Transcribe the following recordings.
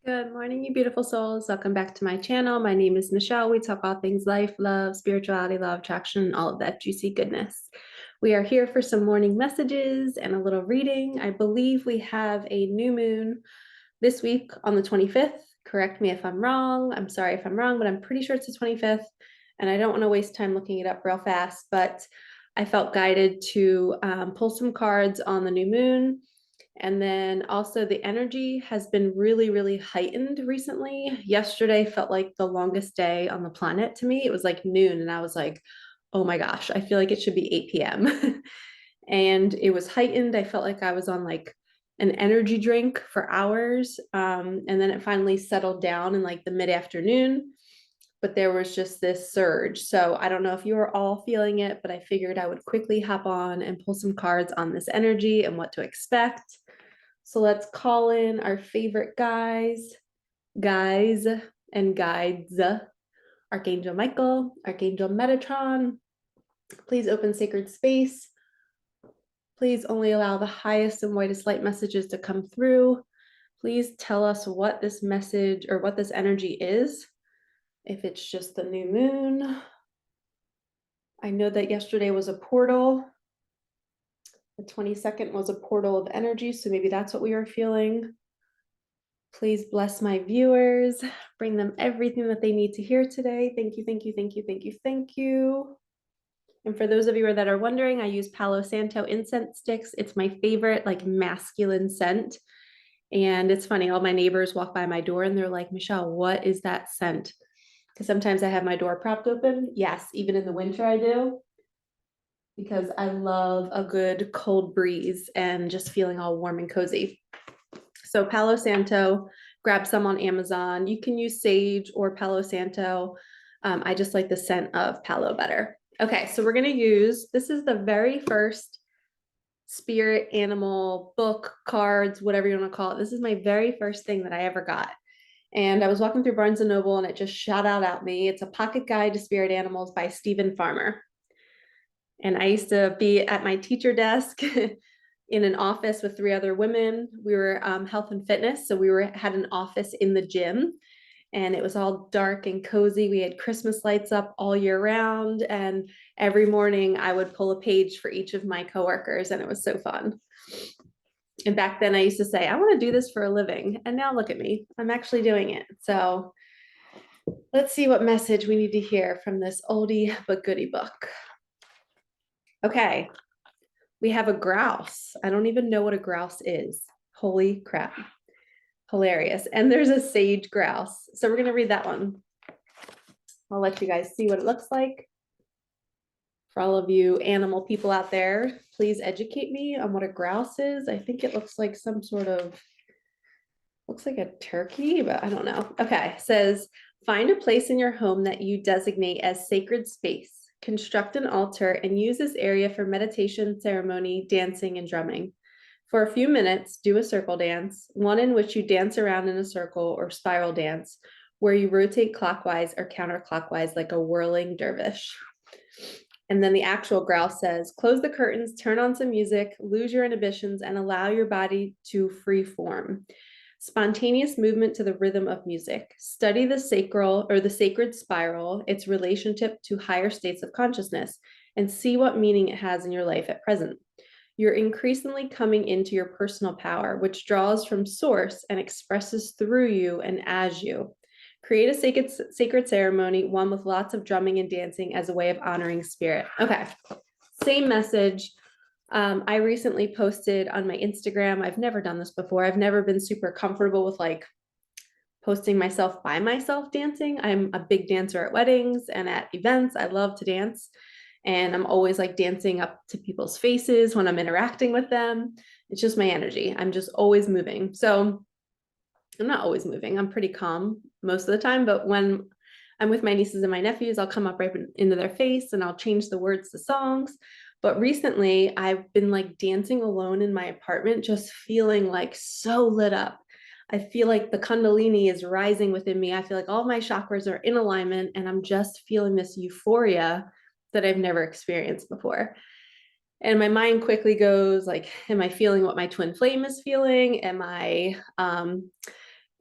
Good morning, you beautiful souls. Welcome back to my channel. My name is Michelle. We talk all things life, love, spirituality, law of attraction, all of that juicy goodness. We are here for some morning messages and a little reading. I believe we have a new moon this week on the 25th. Correct me if I'm wrong. I'm sorry if I'm wrong, but I'm pretty sure it's the 25th. And I don't want to waste time looking it up real fast, but I felt guided to pull some cards on the new moon. And then also the energy has been really, really heightened recently. Yesterday felt like the longest day on the planet to me. It was like noon and I was like, oh my gosh, I feel like it should be 8 p.m. And it was heightened. I felt like I was on like an energy drink for hours. And then it finally settled down in like the mid-afternoon, but there was just this surge. So I don't know if you are all feeling it, but I figured I would quickly hop on and pull some cards on this energy and what to expect. So let's call in our favorite guys and guides. Archangel Michael, Archangel Metatron. Please open sacred space. Please only allow the highest and whitest light messages to come through. Please tell us what this message or what this energy is. If it's just the new moon. I know that yesterday was a portal. The 22nd was a portal of energy, so maybe that's what we were feeling. Please bless my viewers, bring them everything that they need to hear today. Thank you, thank you, thank you, thank you, thank you. And for those of you that are wondering, I use Palo Santo incense sticks. It's my favorite, like masculine scent. And it's funny, all my neighbors walk by my door and they're like, Michelle, what is that scent? Because sometimes I have my door propped open. Yes, even in the winter I do. Because I love a good cold breeze and just feeling all warm and cozy. So Palo Santo, grab some on Amazon. You can use sage or Palo Santo. I just like the scent of Palo better. Okay, so we're gonna use, this is the very first spirit animal book, cards, whatever you wanna call it. This is my very first thing that I ever got. And I was walking through Barnes & Noble and it just shot out at me. It's a pocket guide to spirit animals by Stephen Farmer. And I used to be at my teacher desk in an office with 3 other women. We were health and fitness. So we had an office in the gym and it was all dark and cozy. We had Christmas lights up all year round. And every morning I would pull a page for each of my coworkers and it was so fun. And back then I used to say, I want to do this for a living. And now look at me, I'm actually doing it. So let's see what message we need to hear from this oldie but goodie book. Okay, we have a grouse. I don't even know what a grouse is. Holy crap. Hilarious. And there's a sage grouse. So we're going to read that one. I'll let you guys see what it looks like. For all of you animal people out there, please educate me on what a grouse is. I think it looks like some sort of, looks like a turkey, but I don't know. Okay, it says, find a place in your home that you designate as sacred space. Construct an altar and use this area for meditation, ceremony, dancing, and drumming. For a few minutes, do a circle dance, one in which you dance around in a circle or spiral dance, where you rotate clockwise or counterclockwise like a whirling dervish. And then the actual grouse says, close the curtains, turn on some music, lose your inhibitions, and allow your body to free form. Spontaneous movement to the rhythm of music. Study the sacral or the sacred spiral, its relationship to higher states of consciousness, and see what meaning it has in your life at present. You're increasingly coming into your personal power, which draws from source and expresses through you and as you. Create a sacred ceremony, one with lots of drumming and dancing as a way of honoring spirit. Okay, same message. I recently posted on my Instagram. I've never done this before. I've never been super comfortable with like posting myself by myself dancing. I'm a big dancer at weddings and at events. I love to dance. And I'm always like dancing up to people's faces when I'm interacting with them. It's just my energy. I'm just always moving. So I'm not always moving. I'm pretty calm most of the time. But when I'm with my nieces and my nephews, I'll come up right into their face and I'll change the words to songs. But recently I've been like dancing alone in my apartment, just feeling like so lit up. I feel like the Kundalini is rising within me. I feel like all my chakras are in alignment and I'm just feeling this euphoria that I've never experienced before. And my mind quickly goes like, am I feeling what my twin flame is feeling? Am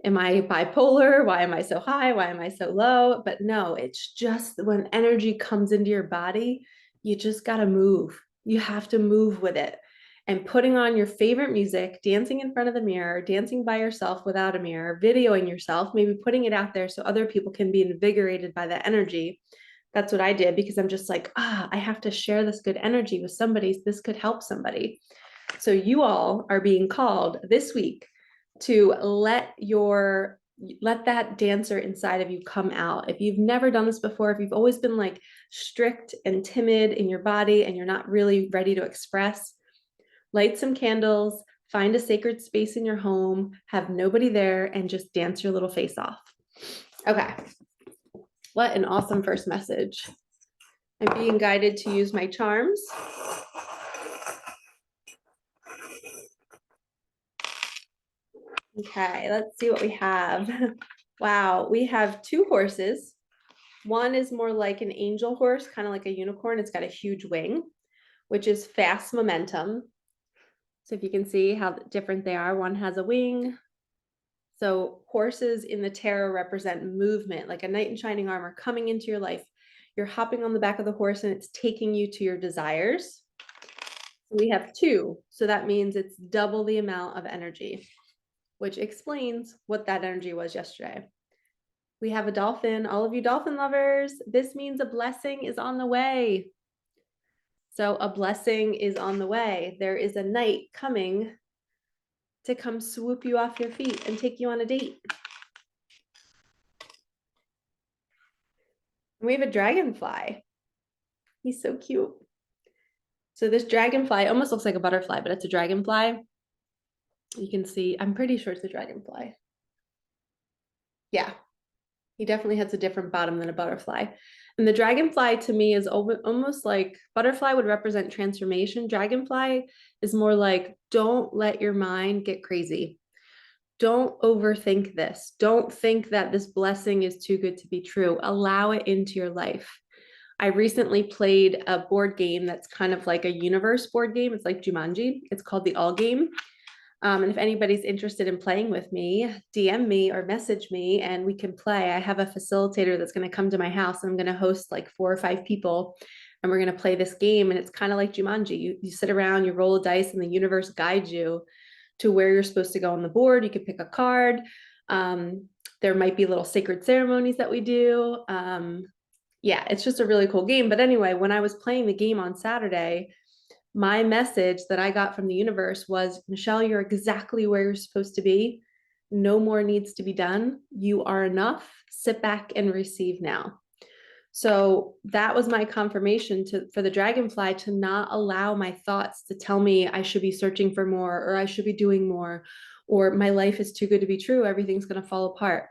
am I bipolar? Why am I so high? Why am I so low? But no, it's just when energy comes into your body, you just got to move. You have to move with it. And putting on your favorite music, dancing in front of the mirror, dancing by yourself without a mirror, videoing yourself, maybe putting it out there so other people can be invigorated by that energy. That's what I did, because I'm just like, I have to share this good energy with somebody. This could help somebody. So you all are being called this week to let that dancer inside of you come out. If you've never done this before, if you've always been like strict and timid in your body and you're not really ready to express, light some candles, find a sacred space in your home, have nobody there, and just dance your little face off. Okay. What an awesome first message. I'm being guided to use my charms. Okay, let's see what we have. Wow, we have two horses. One is more like an angel horse, kind of like a unicorn. It's got a huge wing, which is fast momentum. So if you can see how different they are, one has a wing. So horses in the tarot represent movement, like a knight in shining armor coming into your life. You're hopping on the back of the horse and it's taking you to your desires. We have two, so that means it's double the amount of energy, which explains what that energy was yesterday. We have a dolphin. All of you dolphin lovers, this means a blessing is on the way. So a blessing is on the way. There is a knight coming to come swoop you off your feet and take you on a date. We have a dragonfly. He's so cute. So this dragonfly almost looks like a butterfly, but it's a dragonfly. You can see, I'm pretty sure it's a dragonfly. Yeah, he definitely has a different bottom than a butterfly. And the dragonfly to me is almost like butterfly would represent transformation. Dragonfly is more like, don't let your mind get crazy. Don't overthink this. Don't think that this blessing is too good to be true. Allow it into your life. I recently played a board game that's kind of like a universe board game. It's like Jumanji. It's called the All Game. And if anybody's interested in playing with me, DM me or message me and we can play. I have a facilitator that's going to come to my house and I'm going to host like 4 or 5 people and we're going to play this game. And it's kind of like Jumanji. You sit around, you roll a dice and the universe guides you to where you're supposed to go on the board. You can pick a card. There might be little sacred ceremonies that we do. Yeah, it's just a really cool game. But anyway, when I was playing the game on Saturday, my message that I got from the universe was, Michelle, you're exactly where you're supposed to be. No more needs to be done. You are enough. Sit back and receive now. So that was my confirmation for the dragonfly to not allow my thoughts to tell me I should be searching for more, or I should be doing more, or my life is too good to be true. Everything's going to fall apart.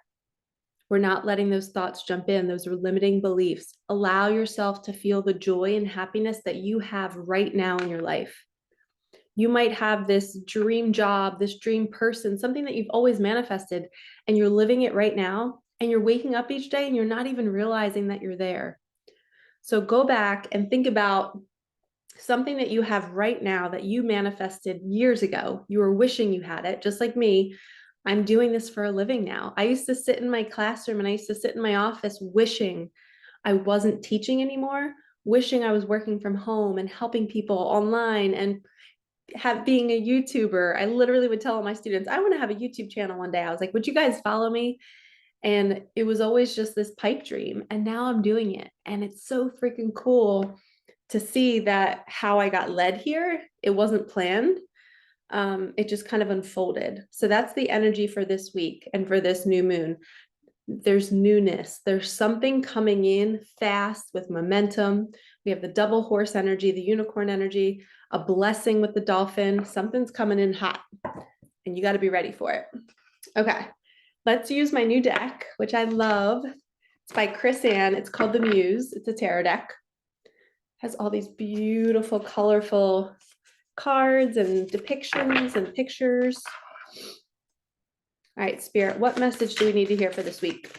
We're not letting those thoughts jump in. Those are limiting beliefs. Allow yourself to feel the joy and happiness that you have right now in your life. You might have this dream job, this dream person, something that you've always manifested, and you're living it right now, and you're waking up each day and you're not even realizing that you're there. So go back and think about something that you have right now that you manifested years ago. You were wishing you had it, just like me. I'm doing this for a living now. I used to sit in my classroom and I used to sit in my office wishing I wasn't teaching anymore, wishing I was working from home and helping people online and being a YouTuber. I literally would tell all my students, I want to have a YouTube channel one day. I was like, would you guys follow me? And it was always just this pipe dream. And now I'm doing it. And it's so freaking cool to see that how I got led here. It wasn't planned. It just kind of unfolded. So that's the energy for this week and for this new moon. There's newness. There's something coming in fast with momentum. We have the double horse energy, the unicorn energy, a blessing with the dolphin. Something's coming in hot and you got to be ready for it. Okay, let's use my new deck, which I love. It's by Chris Ann. It's called the Muse. It's a tarot deck. It has all these beautiful, colorful cards and depictions and pictures. All right, Spirit, what message do we need to hear for this week?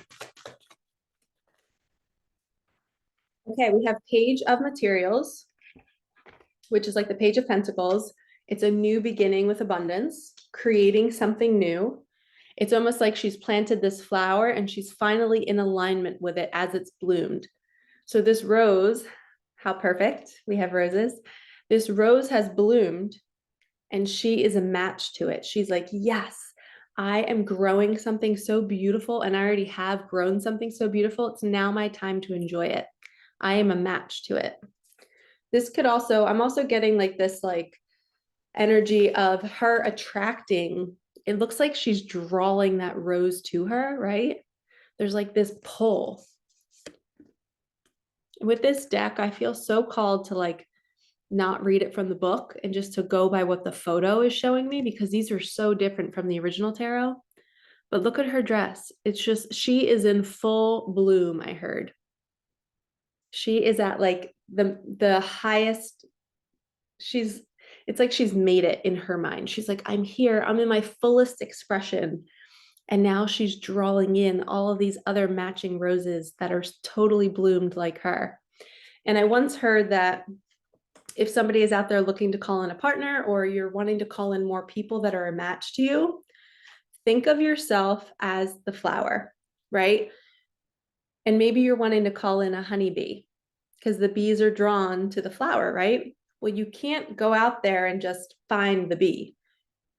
Okay, we have Page of Materials, which is like the Page of Pentacles. It's a new beginning with abundance, creating something new. It's almost like she's planted this flower and she's finally in alignment with it as it's bloomed. So this rose, how perfect, we have roses. This rose has bloomed and she is a match to it. She's like, yes, I am growing something so beautiful and I already have grown something so beautiful. It's now my time to enjoy it. I am a match to it. This could also, I'm also getting like this like energy of her attracting. It looks like she's drawing that rose to her, right? There's like this pull. With this deck, I feel so called to like not read it from the book and just to go by what the photo is showing me, because these are so different from the original tarot. But look at her dress. It's just, she is in full bloom, I heard. She is at like the highest, it's like she's made it in her mind. She's like, I'm here, I'm in my fullest expression. And now she's drawing in all of these other matching roses that are totally bloomed like her. And I once heard that if somebody is out there looking to call in a partner, or you're wanting to call in more people that are a match to you, think of yourself as the flower, right? And maybe you're wanting to call in a honeybee because the bees are drawn to the flower, right? Well, you can't go out there and just find the bee.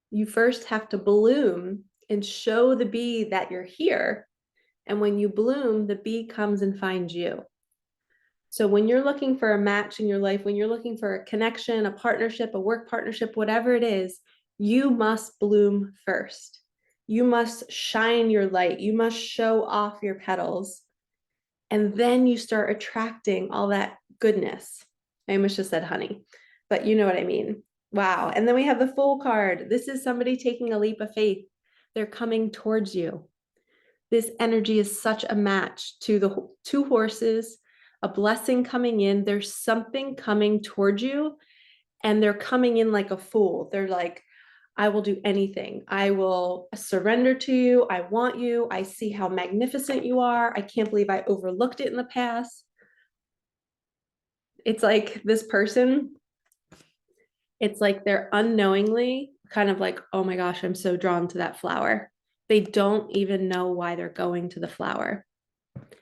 You first have to bloom and show the bee that you're here. And when you bloom, the bee comes and finds you. So when you're looking for a match in your life, when you're looking for a connection, a partnership, a work partnership, whatever it is, you must bloom first. You must shine your light. You must show off your petals. And then you start attracting all that goodness. I almost just said honey, but you know what I mean. Wow. And then we have the Fool card. This is somebody taking a leap of faith. They're coming towards you. This energy is such a match to the two horses, a blessing coming in. There's something coming towards you, and they're coming in like a fool. They're like, I will do anything. I will surrender to you. I want you. I see how magnificent you are. I can't believe I overlooked it in the past. It's like this person, it's like they're unknowingly kind of like, oh my gosh, I'm so drawn to that flower. They don't even know why they're going to the flower.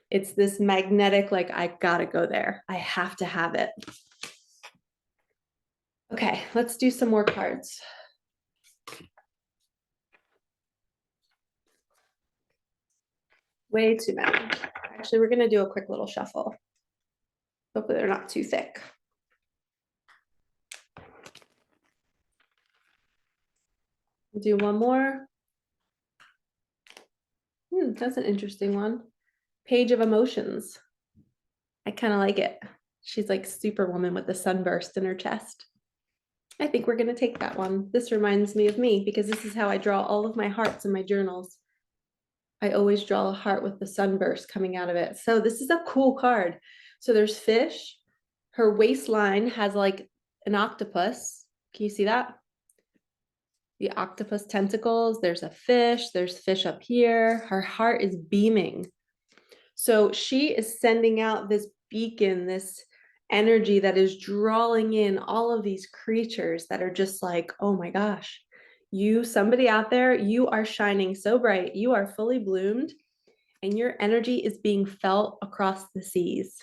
It's this magnetic, like, I gotta go there. I have to have it. Okay, let's do some more cards. Way too many. Actually, we're gonna do a quick little shuffle. Hopefully they're not too thick. Do one more. That's an interesting one. Page of Emotions. I kind of like it. She's like Superwoman with the sunburst in her chest. I think we're going to take that one. This reminds me of me because this is how I draw all of my hearts in my journals. I always draw a heart with the sunburst coming out of it. So this is a cool card. So there's fish. Her waistline has like an octopus. Can you see that? The octopus tentacles. There's a fish. There's fish up here. Her heart is beaming. So she is sending out this beacon, this energy that is drawing in all of these creatures that are just like, oh my gosh, you, somebody out there, you are shining so bright. You are fully bloomed and your energy is being felt across the seas.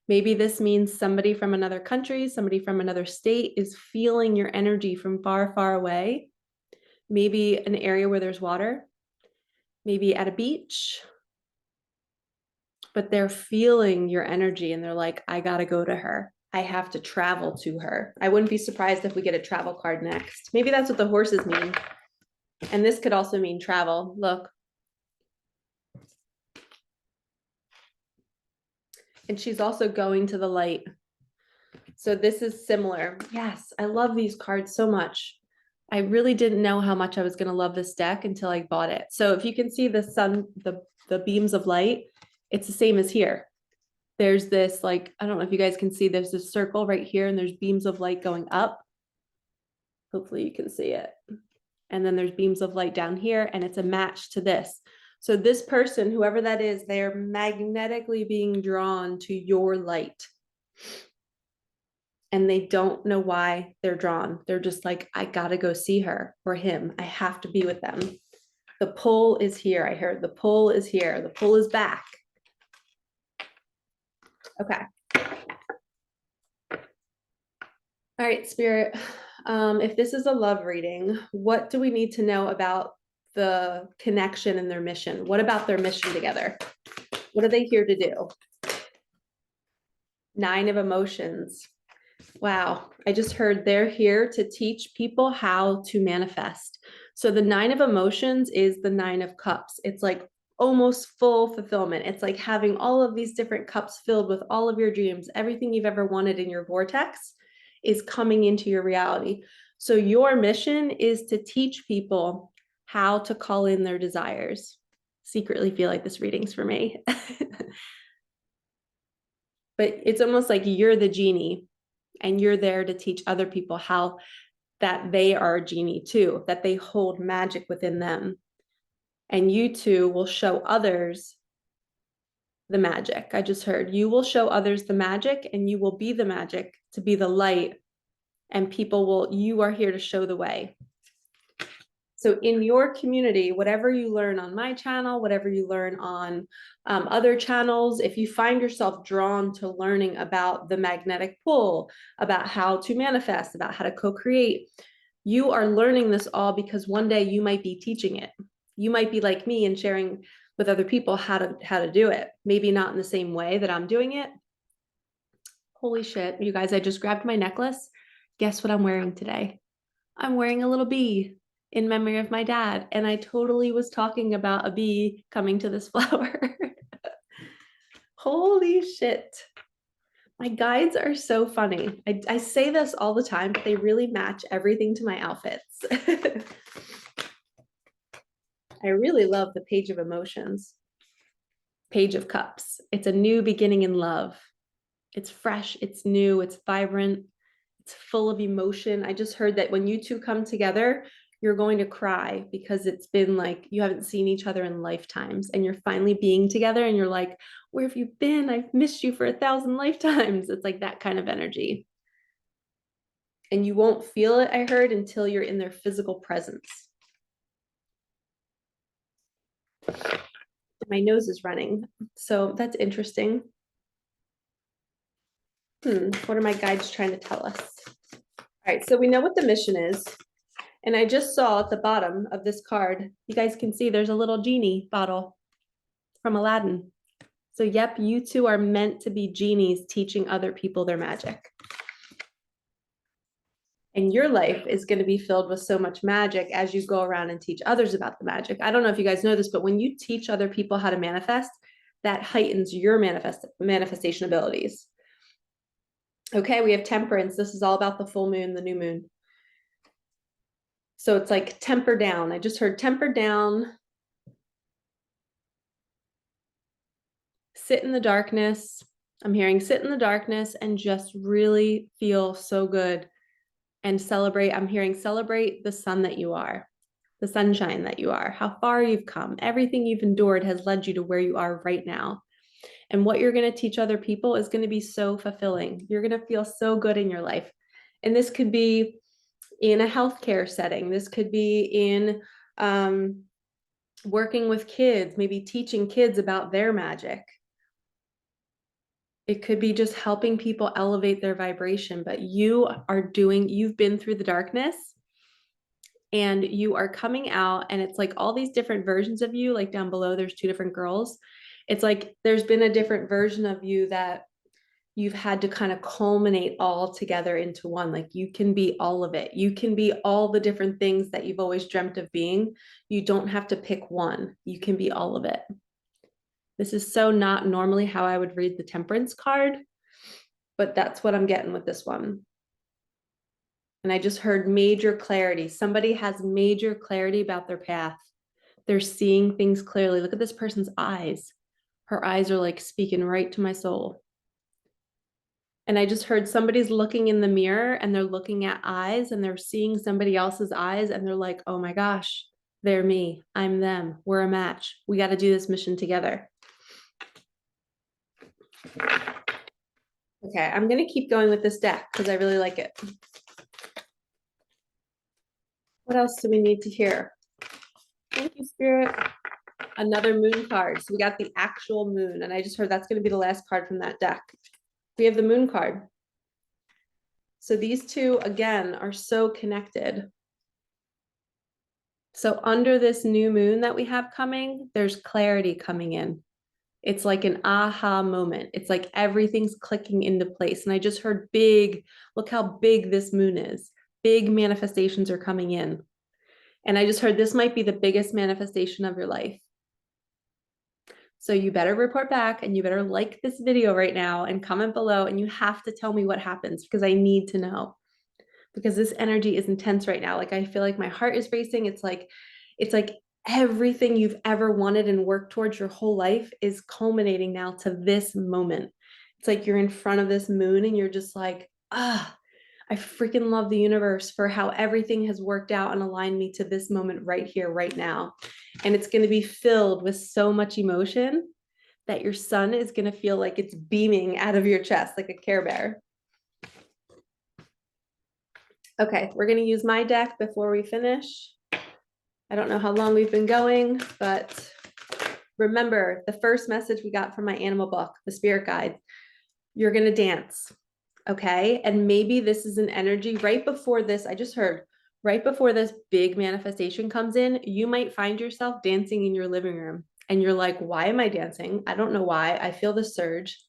Maybe this means somebody from another country, somebody from another state is feeling your energy from far, far away. Maybe an area where there's water, maybe at a beach, but they're feeling your energy and they're like, I gotta go to her. I have to travel to her. I wouldn't be surprised if we get a travel card next. Maybe that's what the horses mean. And this could also mean travel. Look. And she's also going to the light. So this is similar. Yes, I love these cards so much. I really didn't know how much I was going to love this deck until I bought it. So if you can see the sun, the beams of light, it's the same as here. There's this, like, I don't know if you guys can see, there's this circle right here and there's beams of light going up. Hopefully you can see it. And then there's beams of light down here and it's a match to this. So this person, whoever that is, they're magnetically being drawn to your light. And they don't know why they're drawn. They're just like, I gotta go see her or him. I have to be with them. The pull is here. I heard the pull is here. The pull is back. Okay. All right, Spirit. If this is a love reading, what do we need to know about the connection and their mission? What about their mission together? What are they here to do? 9 of emotions. Wow, I just heard they're here to teach people how to manifest. So the 9 of emotions is the 9 of cups. It's like almost full fulfillment. It's like having all of these different cups filled with all of your dreams. Everything you've ever wanted in your vortex is coming into your reality. So your mission is to teach people how to call in their desires. Secretly feel like this reading's for me. But it's almost like you're the genie and you're there to teach other people how that they are a genie too, that they hold magic within them. And you too will show others the magic. I just heard you will show others the magic and you will be the magic to be the light, and you are here to show the way. So in your community, whatever you learn on my channel, whatever you learn on other channels, if you find yourself drawn to learning about the magnetic pull, about how to manifest, about how to co-create, you are learning this all because one day you might be teaching it. You might be like me and sharing with other people how to do it. Maybe not in the same way that I'm doing it. Holy shit, you guys, I just grabbed my necklace. Guess what I'm wearing today? I'm wearing a little bee in memory of my dad. And I totally was talking about a bee coming to this flower. Holy shit. My guides are so funny. I say this all the time, but they really match everything to my outfits. I really love the Page of Emotions, Page of Cups. It's a new beginning in love. It's fresh, it's new, it's vibrant, it's full of emotion. I just heard that when you two come together, you're going to cry because it's been like you haven't seen each other in lifetimes and you're finally being together and you're like, where have you been? I've missed you for 1,000 lifetimes. It's like that kind of energy. And you won't feel it, I heard, until you're in their physical presence. My nose is running, so that's interesting. What are my guides trying to tell us? All right, so we know what the mission is. And I just saw at the bottom of this card, you guys can see there's a little genie bottle from Aladdin. So yep, you two are meant to be genies teaching other people their magic. And your life is going to be filled with so much magic as you go around and teach others about the magic. I don't know if you guys know this, but when you teach other people how to manifest, that heightens your manifestation abilities. Okay, we have temperance. This is all about the full moon, the new moon. So it's like temper down. I just heard temper down. Sit in the darkness. I'm hearing sit in the darkness and just really feel so good and celebrate. I'm hearing celebrate the sun that you are, the sunshine that you are, how far you've come. Everything you've endured has led you to where you are right now. And what you're going to teach other people is going to be so fulfilling. You're going to feel so good in your life. And this could be in a healthcare setting. This could be in working with kids, maybe teaching kids about their magic. It could be just helping people elevate their vibration, but you've been through the darkness and you are coming out, and it's like all these different versions of you, like down below, there's 2 different girls. It's like there's been a different version of you that you've had to kind of culminate all together into one. Like you can be all of it. You can be all the different things that you've always dreamt of being. You don't have to pick one. You can be all of it. This is so not normally how I would read the temperance card, but that's what I'm getting with this one. And I just heard major clarity. Somebody has major clarity about their path. They're seeing things clearly. Look at this person's eyes. Her eyes are like speaking right to my soul. And I just heard somebody's looking in the mirror and they're looking at eyes and they're seeing somebody else's eyes and they're like, oh my gosh, they're me. I'm them. We're a match. We got to do this mission together. Okay, I'm going to keep going with this deck because I really like it. What else do we need to hear? Thank you, Spirit. Another moon card. So we got the actual moon, and I just heard that's going to be the last card from that deck. We have the moon card. So these two, again, are so connected. So under this new moon that we have coming, there's clarity coming in. It's like an aha moment. It's like everything's clicking into place. And I just heard big, look how big this moon is. Big manifestations are coming in. And I just heard this might be the biggest manifestation of your life. So you better report back, and you better like this video right now and comment below, and you have to tell me what happens because I need to know, because this energy is intense right now. Like I feel like my heart is racing. It's like everything you've ever wanted and worked towards your whole life is culminating now to this moment. It's like you're in front of this moon and you're just like, I freaking love the universe for how everything has worked out and aligned me to this moment right here, right now. And it's going to be filled with so much emotion that your sun is going to feel like it's beaming out of your chest like a Care Bear. Okay, we're going to use my deck before we finish. I don't know how long we've been going, but remember the first message we got from my animal book, the spirit guide, you're going to dance. Okay. And maybe this is an energy right before this. I just heard right before this big manifestation comes in, you might find yourself dancing in your living room and you're like, why am I dancing? I don't know why. I feel the surge.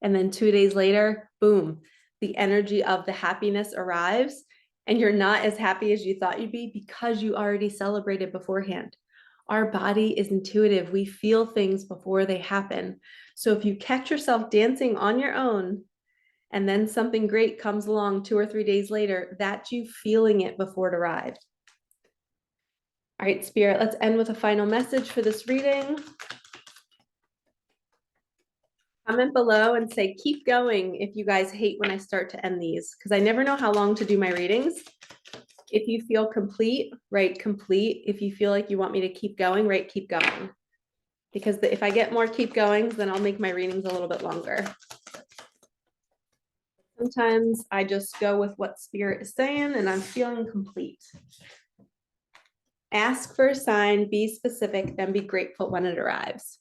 And then 2 days later, boom, the energy of the happiness arrives and you're not as happy as you thought you'd be because you already celebrated beforehand. Our body is intuitive. We feel things before they happen. So if you catch yourself dancing on your own and then something great comes along 2 or 3 days later, that's you feeling it before it arrived. All right, Spirit, let's end with a final message for this reading. Comment below and say, keep going if you guys hate when I start to end these, because I never know how long to do my readings. If you feel complete, write complete. If you feel like you want me to keep going, write keep going. Because if I get more keep goings, then I'll make my readings a little bit longer. Sometimes I just go with what Spirit is saying and I'm feeling complete. Ask for a sign, be specific, then be grateful when it arrives.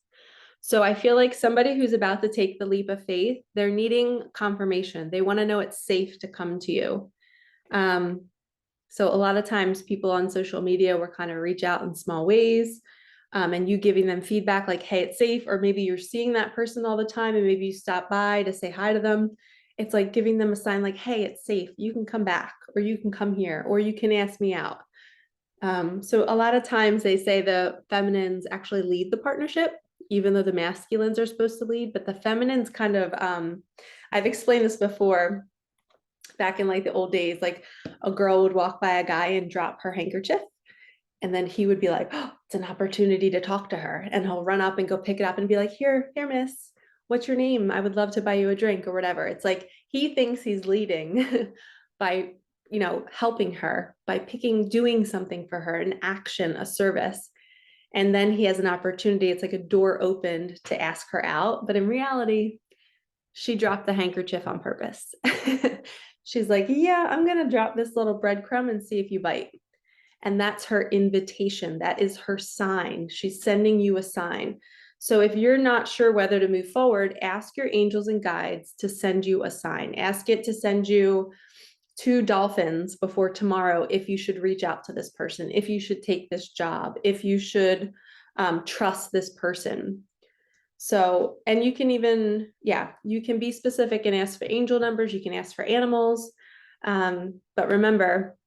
So I feel like somebody who's about to take the leap of faith, they're needing confirmation. They want to know it's safe to come to you. So a lot of times people on social media will kind of reach out in small ways, and you giving them feedback like, hey, it's safe, or maybe you're seeing that person all the time and maybe you stop by to say hi to them. It's like giving them a sign like, hey, it's safe. You can come back, or you can come here, or you can ask me out. So a lot of times they say the feminines actually lead the partnership, even though the masculines are supposed to lead, but the feminines kind of, I've explained this before, back in like the old days, like a girl would walk by a guy and drop her handkerchief. And then he would be like, oh, it's an opportunity to talk to her. And he'll run up and go pick it up and be like, here, miss, what's your name? I would love to buy you a drink or whatever. It's like, he thinks he's leading by, helping her, by doing something for her, an action, a service. And then he has an opportunity. It's like a door opened to ask her out. But in reality, she dropped the handkerchief on purpose. She's like, yeah, I'm going to drop this little breadcrumb and see if you bite. And that's her invitation. That is her sign. She's sending you a sign. So if you're not sure whether to move forward, ask your angels and guides to send you a sign. Ask it to send you 2 dolphins before tomorrow if you should reach out to this person, if you should take this job, if you should trust this person. So, and you can even, you can be specific and ask for angel numbers. You can ask for animals. But remember,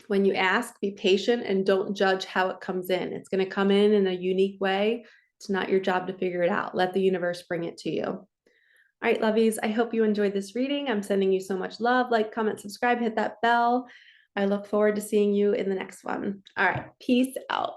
when you ask, be patient and don't judge how it comes in. It's going to come in a unique way. It's not your job to figure it out. Let the universe bring it to you. All right, lovies, I hope you enjoyed this reading. I'm sending you so much love. Like, comment, subscribe, hit that bell. I look forward to seeing you in the next one. All right, peace out.